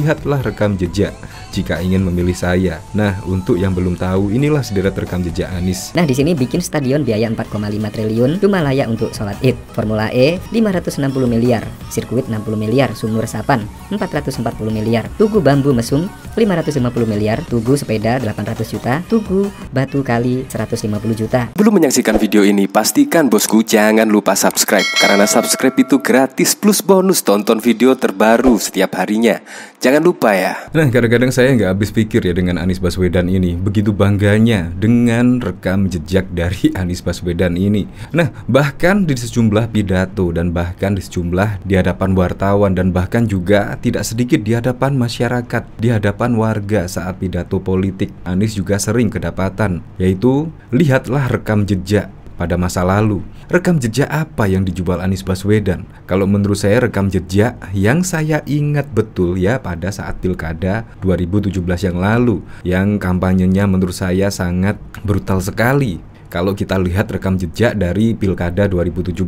lihatlah rekam jejak jika ingin memilih saya. Nah, untuk yang belum tahu, inilah sederet rekam jejak Anies. Nah, di sini bikin stadion biaya 4,5 triliun cuma layak untuk sholat Id. Formula E 560 miliar, sirkuit 60 miliar, sumur resapan 440 miliar, tugu bambu mesum 550 miliar, tugu sepeda 800 juta, tugu batu kali 150 juta. Belum menyaksikan video ini, pastikan bosku jangan lupa subscribe, karena subscribe itu gratis plus bonus tonton video terbaru setiap harinya. Jangan lupa ya. Nah, kadang-kadang saya nggak habis pikir ya dengan Anies Baswedan ini. Begitu bangganya dengan rekam jejak dari Anies Baswedan ini. Nah, bahkan di sejumlah pidato dan bahkan di sejumlah di hadapan wartawan dan bahkan juga tidak sedikit di hadapan masyarakat, di hadapan warga saat pidato politik, Anies juga sering kedapatan, yaitu lihatlah rekam jejak pada masa lalu. Rekam jejak apa yang dijual Anies Baswedan? Kalau menurut saya rekam jejak yang saya ingat betul ya pada saat Pilkada 2017 yang lalu, yang kampanyenya menurut saya sangat brutal sekali. Kalau kita lihat rekam jejak dari Pilkada 2017.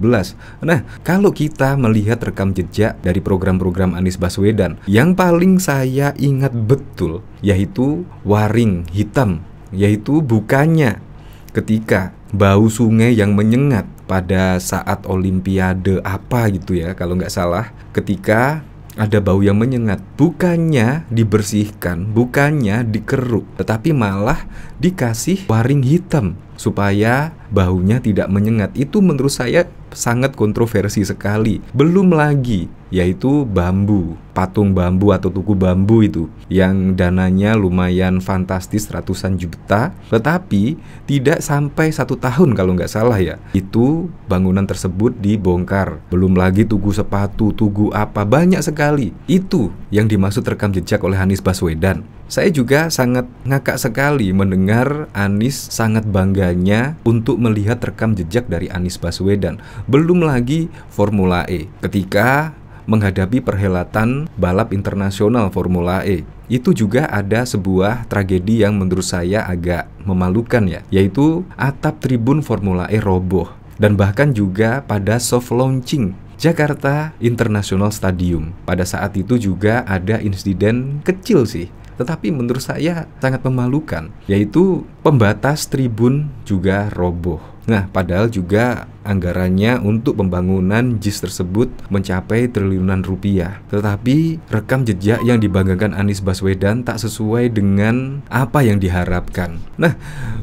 Nah, kalau kita melihat rekam jejak dari program-program Anies Baswedan, yang paling saya ingat betul yaitu waring hitam, yaitu bukannya ketika bau sungai yang menyengat pada saat Olimpiade apa gitu ya, kalau nggak salah, ketika ada bau yang menyengat, bukannya dibersihkan, bukannya dikeruk, tetapi malah dikasih waring hitam supaya baunya tidak menyengat. Itu menurut saya sangat kontroversi sekali. Belum lagi yaitu bambu, patung bambu atau tugu bambu itu yang dananya lumayan fantastis, ratusan juta, tetapi tidak sampai 1 tahun kalau nggak salah ya, itu bangunan tersebut dibongkar. Belum lagi tugu sepatu, tugu apa, banyak sekali. Itu yang dimaksud rekam jejak oleh Anies Baswedan. Saya juga sangat ngakak sekali mendengar Anies sangat bangganya untuk melihat rekam jejak dari Anies Baswedan. Belum lagi Formula E, ketika menghadapi perhelatan balap internasional Formula E, itu juga ada sebuah tragedi yang menurut saya agak memalukan ya, yaitu atap tribun Formula E roboh. Dan bahkan juga pada soft launching Jakarta International Stadium, pada saat itu juga ada insiden kecil sih, tetapi menurut saya sangat memalukan, yaitu pembatas tribun juga roboh. Nah, padahal juga anggarannya untuk pembangunan JIS tersebut mencapai triliunan rupiah. Tetapi rekam jejak yang dibanggakan Anies Baswedan tak sesuai dengan apa yang diharapkan. Nah,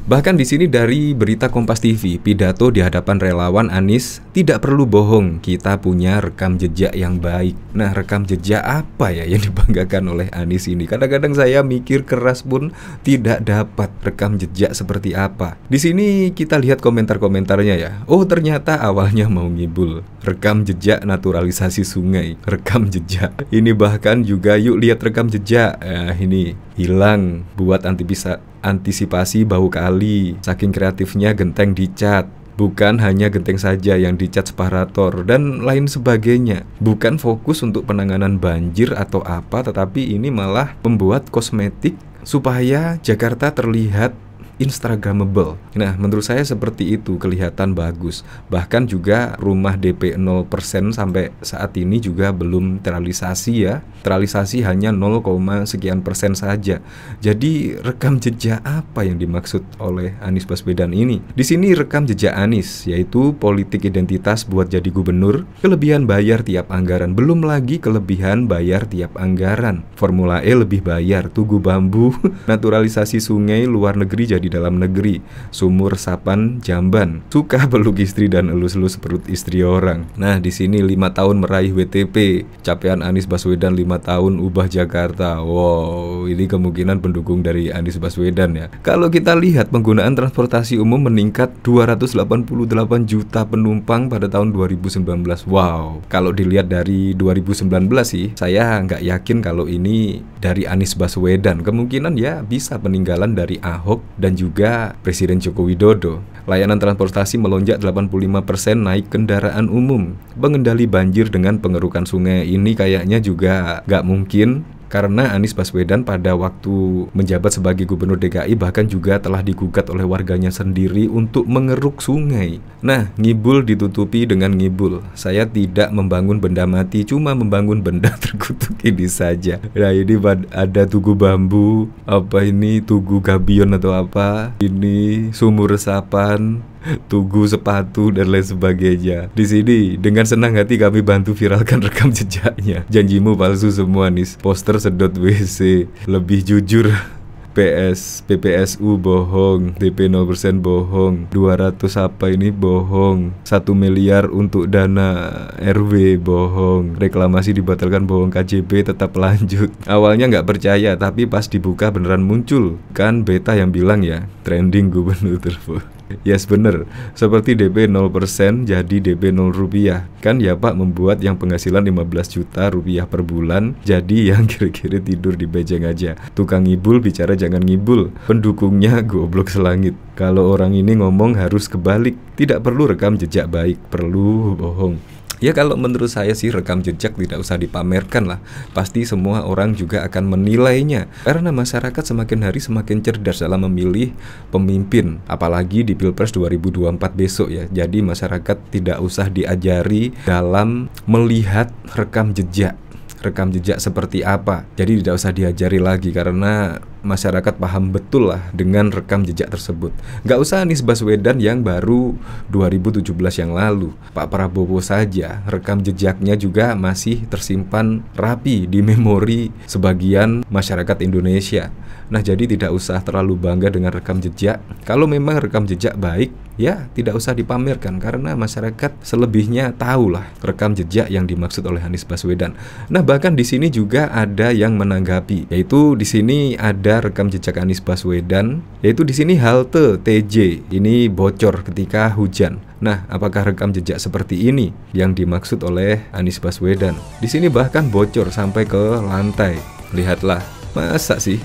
bahkan di sini dari berita Kompas TV, pidato di hadapan relawan Anies, tidak perlu bohong, kita punya rekam jejak yang baik. Nah, rekam jejak apa ya yang dibanggakan oleh Anies ini? Kadang-kadang saya mikir keras pun tidak dapat rekam jejak seperti apa. Di sini kita lihat komentarnya ya. Oh, ternyata awalnya mau ngibul. Rekam jejak naturalisasi sungai, rekam jejak. Ini bahkan juga yuk lihat rekam jejak. Ini hilang buat antisipasi bau kali. Saking kreatifnya genteng dicat. Bukan hanya genteng saja yang dicat separator dan lain sebagainya. Bukan fokus untuk penanganan banjir atau apa, tetapi ini malah membuat kosmetik supaya Jakarta terlihat instagramable. Nah, menurut saya seperti itu, kelihatan bagus. Bahkan juga rumah DP 0% sampai saat ini juga belum terrealisasi ya. Terrealisasi hanya 0, sekian persen saja. Jadi rekam jejak apa yang dimaksud oleh Anies Baswedan ini? Di sini rekam jejak Anies, yaitu politik identitas buat jadi gubernur, kelebihan bayar tiap anggaran, belum lagi kelebihan bayar tiap anggaran. Formula E lebih bayar, tugu bambu, naturalisasi sungai luar negeri jadi dalam negeri, sumur resapan jamban, suka peluk istri dan elus-elus perut istri orang. Nah, di sini 5 tahun meraih WTP, capaian Anies Baswedan 5 tahun ubah Jakarta. Wow, ini kemungkinan pendukung dari Anies Baswedan ya. Kalau kita lihat penggunaan transportasi umum meningkat 288 juta penumpang pada tahun 2019. Wow, kalau dilihat dari 2019 sih, saya nggak yakin kalau ini dari Anies Baswedan. Kemungkinan ya bisa peninggalan dari Ahok dan juga Presiden Joko Widodo. Layanan transportasi melonjak 85% naik kendaraan umum. Pengendali banjir dengan pengerukan sungai ini kayaknya juga nggak mungkin karena Anies Baswedan pada waktu menjabat sebagai Gubernur DKI bahkan juga telah digugat oleh warganya sendiri untuk mengeruk sungai. Nah, ngibul ditutupi dengan ngibul. Saya tidak membangun benda mati, cuma membangun benda terkutuk ini saja. Nah, ini ada tugu bambu, tugu gabion atau apa, ini sumur resapan, tugu sepatu dan lain sebagainya. Di sini dengan senang hati kami bantu viralkan rekam jejaknya. Janjimu palsu semua nih. Poster sedot WC, lebih jujur. PPSU bohong, DP 0% bohong, 200 apa ini bohong, 1 miliar untuk dana RW bohong, reklamasi dibatalkan bohong, KJB tetap lanjut. Awalnya nggak percaya, tapi pas dibuka beneran muncul. Kan beta yang bilang ya, trending gubernur terbaik. Yes, bener, seperti DP 0% jadi DP 0 rupiah. Kan ya Pak, membuat yang penghasilan 15 juta rupiah per bulan jadi yang kira-kira tidur di bejeng aja. Tukang ngibul bicara jangan ngibul, pendukungnya goblok selangit. Kalau orang ini ngomong harus kebalik, tidak perlu rekam jejak baik, perlu bohong. Ya kalau menurut saya sih rekam jejak tidak usah dipamerkan lah. Pasti semua orang juga akan menilainya. Karena masyarakat semakin hari semakin cerdas dalam memilih pemimpin. Apalagi di Pilpres 2024 besok ya. Jadi masyarakat tidak usah diajari dalam melihat rekam jejak. Rekam jejak seperti apa. Jadi tidak usah diajari lagi karena masyarakat paham betul lah dengan rekam jejak tersebut. Gak usah Anies Baswedan yang baru 2017 yang lalu. Pak Prabowo saja rekam jejaknya juga masih tersimpan rapi di memori sebagian masyarakat Indonesia. Nah, jadi tidak usah terlalu bangga dengan rekam jejak. Kalau memang rekam jejak baik, ya tidak usah dipamerkan karena masyarakat selebihnya tahulah rekam jejak yang dimaksud oleh Anies Baswedan. Nah, bahkan di sini juga ada yang menanggapi, yaitu di sini ada rekam jejak Anies Baswedan, yaitu di sini halte TJ ini bocor ketika hujan. Nah, apakah rekam jejak seperti ini yang dimaksud oleh Anies Baswedan? Di sini bahkan bocor sampai ke lantai. Lihatlah, masa sih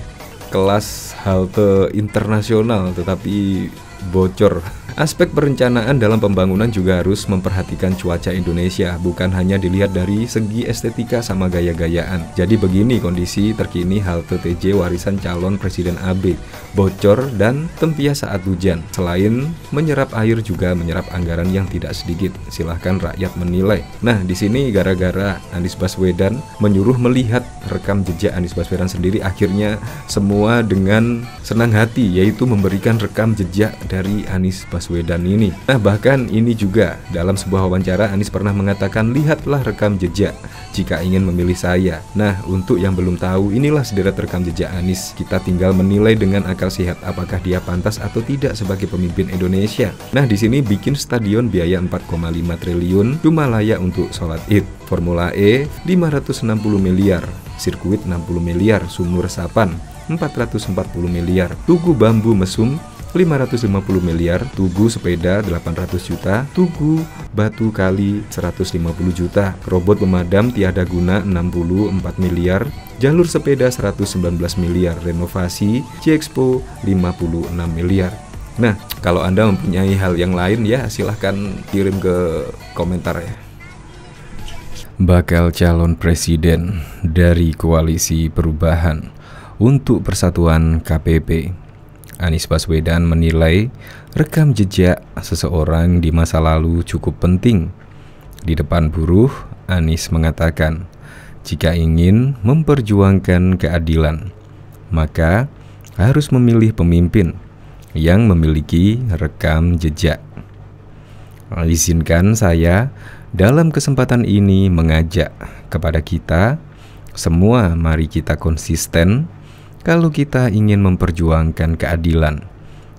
kelas halte internasional tetapi bocor. Aspek perencanaan dalam pembangunan juga harus memperhatikan cuaca Indonesia, bukan hanya dilihat dari segi estetika sama gaya-gayaan. Jadi begini kondisi terkini halte TJ warisan calon Presiden AB, bocor dan tempias saat hujan. Selain menyerap air juga menyerap anggaran yang tidak sedikit. Silahkan rakyat menilai. Nah, di sini gara-gara Anies Baswedan menyuruh melihat rekam jejak Anies Baswedan sendiri, akhirnya semua dengan senang hati yaitu memberikan rekam jejak dari Anies Baswedan ini. Nah, bahkan ini juga dalam sebuah wawancara Anies pernah mengatakan, lihatlah rekam jejak jika ingin memilih saya. Nah, untuk yang belum tahu, inilah sederet rekam jejak Anies. Kita tinggal menilai dengan akal sehat apakah dia pantas atau tidak sebagai pemimpin Indonesia. Nah, di sini bikin stadion biaya 4,5 triliun cuma layak untuk sholat Id. Formula E 560 miliar, sirkuit 60 miliar, sumur resapan 440 miliar, tugu bambu mesum 550 miliar, tugu sepeda 800 juta, tugu batu kali 150 juta, robot pemadam tiada guna 64 miliar, jalur sepeda 119 miliar, renovasi J-Expo 56 miliar. Nah, kalau Anda mempunyai hal yang lain ya silahkan kirim ke komentar ya. Bakal calon presiden dari Koalisi Perubahan untuk Persatuan KPP, Anies Baswedan menilai rekam jejak seseorang di masa lalu cukup penting. Di depan buruh, Anies mengatakan, jika ingin memperjuangkan keadilan, maka harus memilih pemimpin yang memiliki rekam jejak. Izinkan saya dalam kesempatan ini mengajak kepada kita semua, mari kita konsisten. Kalau kita ingin memperjuangkan keadilan,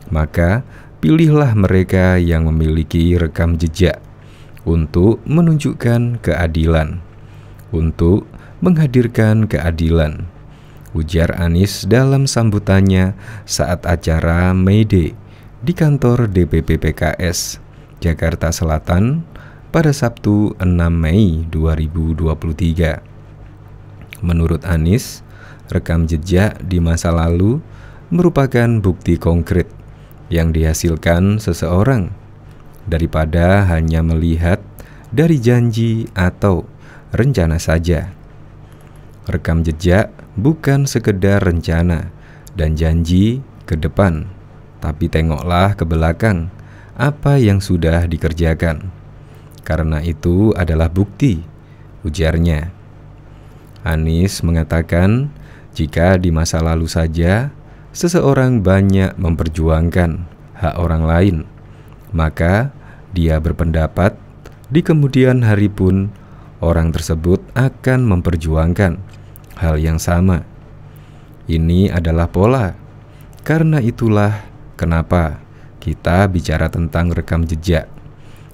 maka pilihlah mereka yang memiliki rekam jejak untuk menunjukkan keadilan, untuk menghadirkan keadilan, ujar Anies dalam sambutannya saat acara May Day di kantor DPP PKS Jakarta Selatan pada Sabtu 6 Mei 2023. Menurut Anies, rekam jejak di masa lalu merupakan bukti konkret yang dihasilkan seseorang daripada hanya melihat dari janji atau rencana saja. Rekam jejak bukan sekedar rencana dan janji ke depan, tapi tengoklah ke belakang apa yang sudah dikerjakan. Karena itu adalah bukti, ujarnya. Anies mengatakan, jika di masa lalu saja seseorang banyak memperjuangkan hak orang lain, maka dia berpendapat di kemudian hari pun orang tersebut akan memperjuangkan hal yang sama. Ini adalah pola. Karena itulah kenapa kita bicara tentang rekam jejak,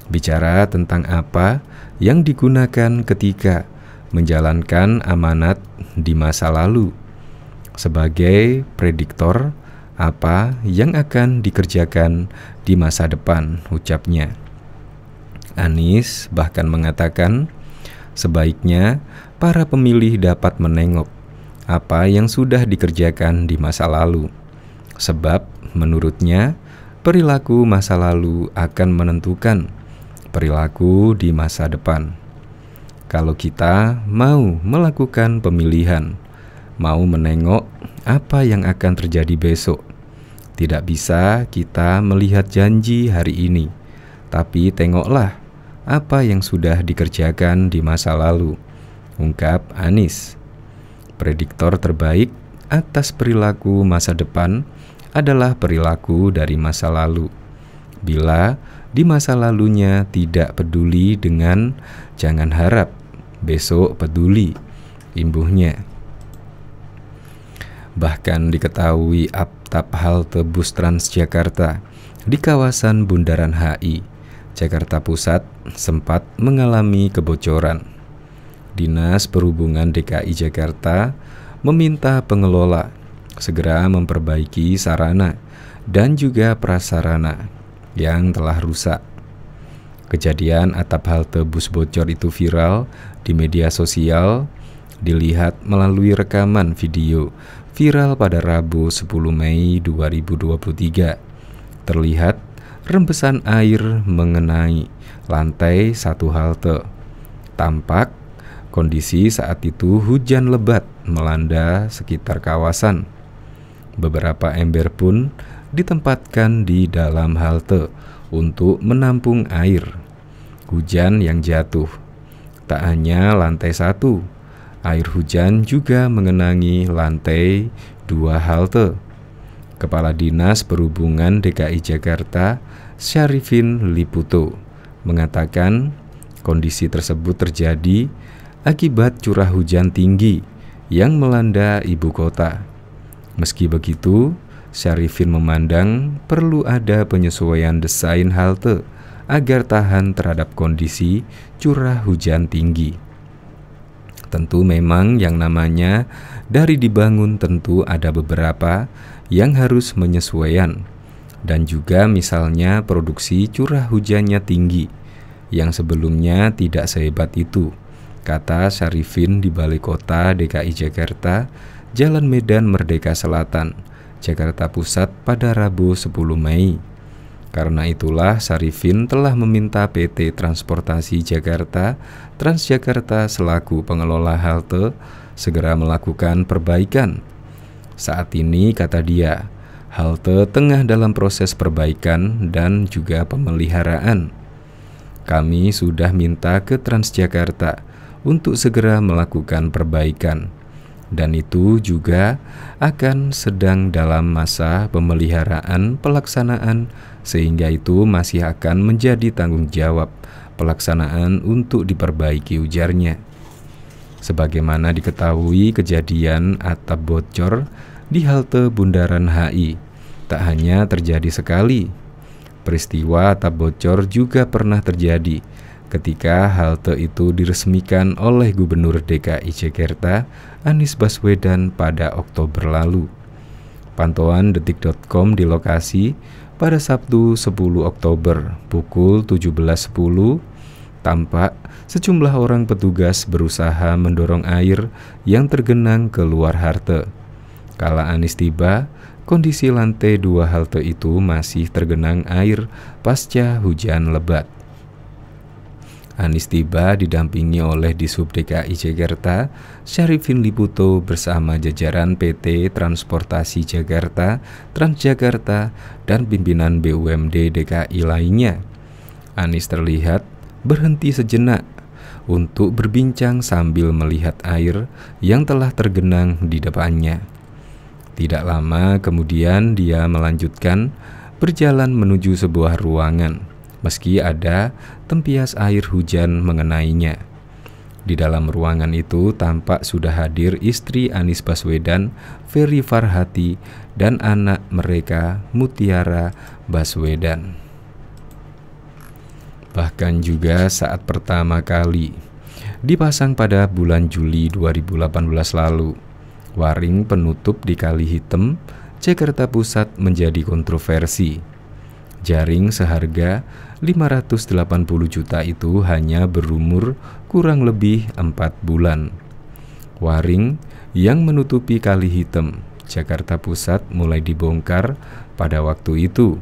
bicara tentang apa yang digunakan ketika menjalankan amanat di masa lalu sebagai prediktor apa yang akan dikerjakan di masa depan, ucapnya. Anies bahkan mengatakan, sebaiknya para pemilih dapat menengok apa yang sudah dikerjakan di masa lalu, sebab menurutnya perilaku masa lalu akan menentukan perilaku di masa depan. Kalau kita mau melakukan pemilihan, mau menengok apa yang akan terjadi besok, tidak bisa kita melihat janji hari ini, tapi tengoklah apa yang sudah dikerjakan di masa lalu, ungkap Anies. Prediktor terbaik atas perilaku masa depan adalah perilaku dari masa lalu. Bila di masa lalunya tidak peduli dengan jangan harap besok peduli, imbuhnya. Bahkan diketahui atap halte bus Transjakarta di kawasan Bundaran HI, Jakarta Pusat sempat mengalami kebocoran. Dinas Perhubungan DKI Jakarta meminta pengelola segera memperbaiki sarana dan juga prasarana yang telah rusak. Kejadian atap halte bus bocor itu viral di media sosial, dilihat melalui rekaman video viral pada Rabu 10 Mei 2023. Terlihat rembesan air mengenai lantai satu halte. Tampak kondisi saat itu hujan lebat melanda sekitar kawasan. Beberapa ember pun ditempatkan di dalam halte untuk menampung air hujan yang jatuh. Tak hanya lantai satu, air hujan juga mengenangi lantai 2 halte. Kepala Dinas Perhubungan DKI Jakarta, Syarifin Liputo, mengatakan kondisi tersebut terjadi akibat curah hujan tinggi yang melanda ibu kota. Meski begitu, Syarifin memandang perlu ada penyesuaian desain halte agar tahan terhadap kondisi curah hujan tinggi. Tentu memang yang namanya dari dibangun tentu ada beberapa yang harus menyesuaikan, dan juga misalnya produksi curah hujannya tinggi yang sebelumnya tidak sehebat itu, kata Syarifin di Balai Kota DKI Jakarta, Jalan Medan Merdeka Selatan, Jakarta Pusat pada Rabu 10 Mei. Karena itulah Syarifin telah meminta PT Transportasi Jakarta, Transjakarta selaku pengelola halte segera melakukan perbaikan. Saat ini, kata dia, halte tengah dalam proses perbaikan dan juga pemeliharaan. Kami sudah minta ke Transjakarta untuk segera melakukan perbaikan, dan itu juga akan sedang dalam masa pemeliharaan pelaksanaan, sehingga itu masih akan menjadi tanggung jawab pelaksanaan untuk diperbaiki, ujarnya. Sebagaimana diketahui, kejadian atap bocor di halte Bundaran HI tak hanya terjadi sekali. Peristiwa atap bocor juga pernah terjadi ketika halte itu diresmikan oleh Gubernur DKI Jakarta Anies Baswedan pada Oktober lalu. Pantauan detik.com di lokasi pada Sabtu 10 Oktober pukul 17.10 tampak sejumlah orang petugas berusaha mendorong air yang tergenang keluar halte. Kala Anies tiba, kondisi lantai 2 halte itu masih tergenang air pasca hujan lebat. Anies tiba didampingi oleh Disub DKI Jakarta, Syarifin Liputo bersama jajaran PT Transportasi Jakarta, Transjakarta, dan pimpinan BUMD DKI lainnya. Anies terlihat berhenti sejenak untuk berbincang sambil melihat air yang telah tergenang di depannya. Tidak lama kemudian dia melanjutkan berjalan menuju sebuah ruangan. Meski ada tempias air hujan mengenainya. Di dalam ruangan itu tampak sudah hadir istri Anies Baswedan, Ferry Farhati, dan anak mereka, Mutiara Baswedan. Bahkan juga saat pertama kali dipasang pada bulan Juli 2018 lalu, waring penutup di Kali Hitam, Jakarta Pusat menjadi kontroversi. Jaring seharga 580 juta itu hanya berumur kurang lebih 4 bulan. Waring yang menutupi Kali Hitam, Jakarta Pusat mulai dibongkar pada waktu itu.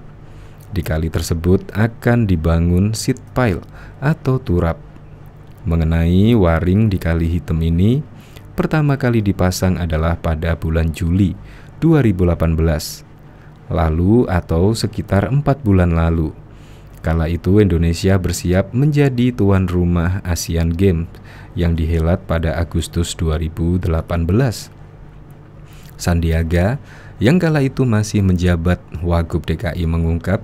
Di kali tersebut akan dibangun seat pile atau turap. Mengenai waring di Kali Hitam ini, pertama kali dipasang adalah pada bulan Juli 2018. Lalu atau sekitar 4 bulan lalu. Kala itu Indonesia bersiap menjadi tuan rumah Asian Games yang dihelat pada Agustus 2018. Sandiaga yang kala itu masih menjabat Wagub DKI mengungkap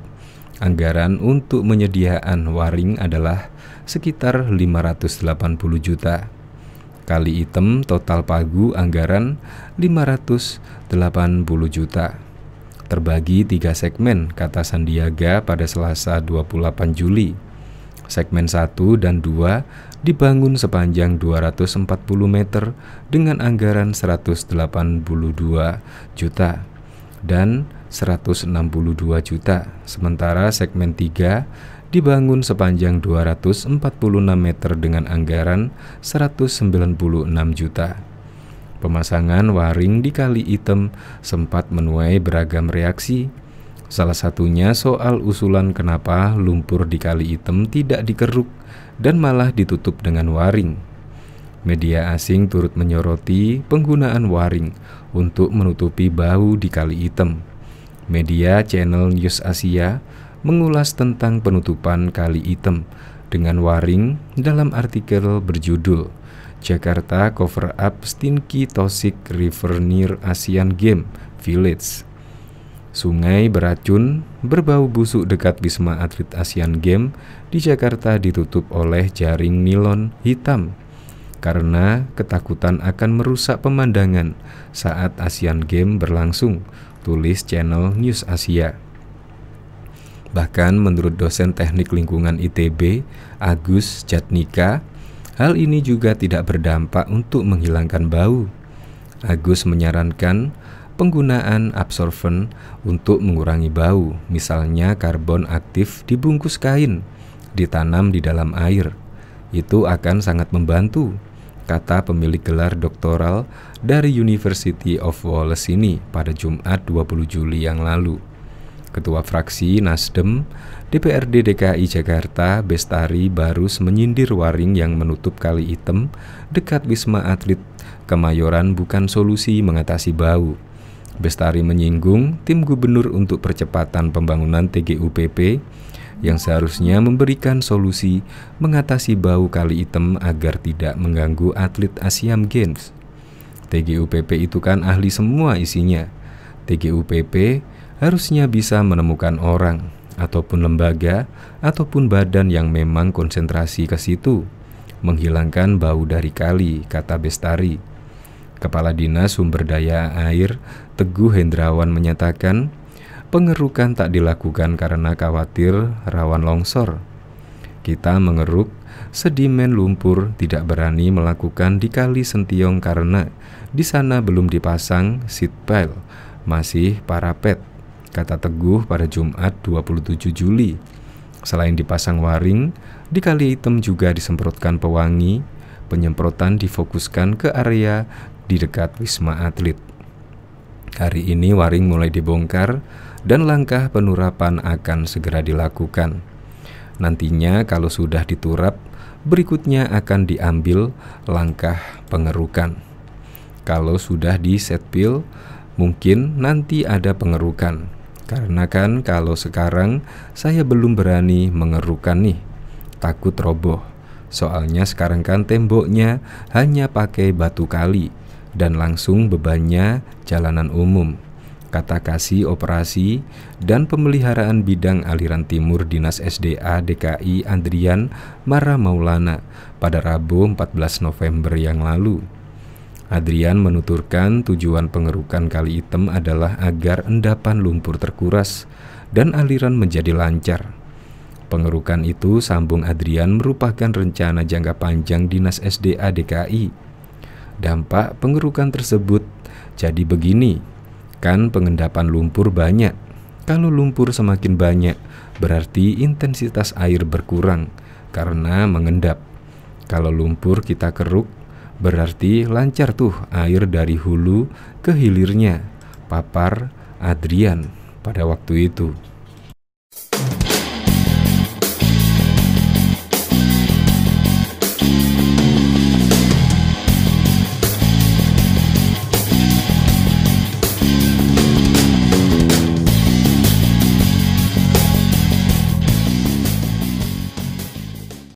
anggaran untuk penyediaan waring adalah sekitar 580 juta. Kali Hitam total pagu anggaran 580 juta. Terbagi 3 segmen, kata Sandiaga pada Selasa 28 Juli. Segmen 1 dan 2 dibangun sepanjang 240 meter dengan anggaran 182 juta dan 162 juta. Sementara segmen 3 dibangun sepanjang 246 meter dengan anggaran 196 juta. Pemasangan waring di Kali Hitam sempat menuai beragam reaksi. Salah satunya soal usulan kenapa lumpur di Kali Hitam tidak dikeruk dan malah ditutup dengan waring. Media asing turut menyoroti penggunaan waring untuk menutupi bau di Kali Hitam. Media Channel News Asia mengulas tentang penutupan Kali Hitam dengan waring dalam artikel berjudul Jakarta Cover Up Stinky Toxic River Near Asian Game Village. Sungai beracun berbau busuk dekat Wisma Atlet Asian Game di Jakarta ditutup oleh jaring nilon hitam karena ketakutan akan merusak pemandangan saat Asian Game berlangsung, tulis Channel News Asia. Bahkan menurut dosen teknik lingkungan ITB, Agus Jatnika, hal ini juga tidak berdampak untuk menghilangkan bau. Agus menyarankan penggunaan absorben untuk mengurangi bau, misalnya karbon aktif dibungkus kain, ditanam di dalam air. Itu akan sangat membantu, kata pemilik gelar doktoral dari University of Wales ini pada Jumat 20 Juli yang lalu. Ketua fraksi Nasdem DPRD DKI Jakarta, Bestari Barus, menyindir waring yang menutup Kali Hitam dekat Wisma Atlet Kemayoran bukan solusi mengatasi bau. Bestari menyinggung tim gubernur untuk percepatan pembangunan TGUPP yang seharusnya memberikan solusi mengatasi bau Kali Hitam agar tidak mengganggu atlet Asian Games. TGUPP itu kan ahli semua isinya. TGUPP harusnya bisa menemukan orang, ataupun lembaga, ataupun badan yang memang konsentrasi ke situ, menghilangkan bau dari kali, kata Bestari. Kepala Dinas Sumber Daya Air Teguh Hendrawan menyatakan, pengerukan tak dilakukan karena khawatir rawan longsor. Kita mengeruk sedimen lumpur, tidak berani melakukan di Kali Sentiong karena di sana belum dipasang seat pile, masih parapet, kata Teguh pada Jumat 27 Juli. Selain dipasang waring, di Kali Hitam juga disemprotkan pewangi. Penyemprotan difokuskan ke area di dekat Wisma Atlet. Hari ini waring mulai dibongkar dan langkah penurapan akan segera dilakukan. Nantinya kalau sudah diturap, berikutnya akan diambil langkah pengerukan. Kalau sudah di set pil, mungkin nanti ada pengerukan. Karena kan kalau sekarang saya belum berani mengerukan nih, takut roboh. Soalnya sekarang kan temboknya hanya pakai batu kali dan langsung bebannya jalanan umum. Kata kasih operasi dan pemeliharaan bidang aliran timur Dinas SDA DKI Andrian Mara Maulana pada Rabu 14 November yang lalu. Adrian menuturkan tujuan pengerukan kali item adalah agar endapan lumpur terkuras dan aliran menjadi lancar. Pengerukan itu, sambung Adrian, merupakan rencana jangka panjang Dinas SDA DKI. Dampak pengerukan tersebut jadi begini, kan pengendapan lumpur banyak. Kalau lumpur semakin banyak, berarti intensitas air berkurang karena mengendap. Kalau lumpur kita keruk, berarti lancar tuh air dari hulu ke hilirnya, papar Adrian pada waktu itu.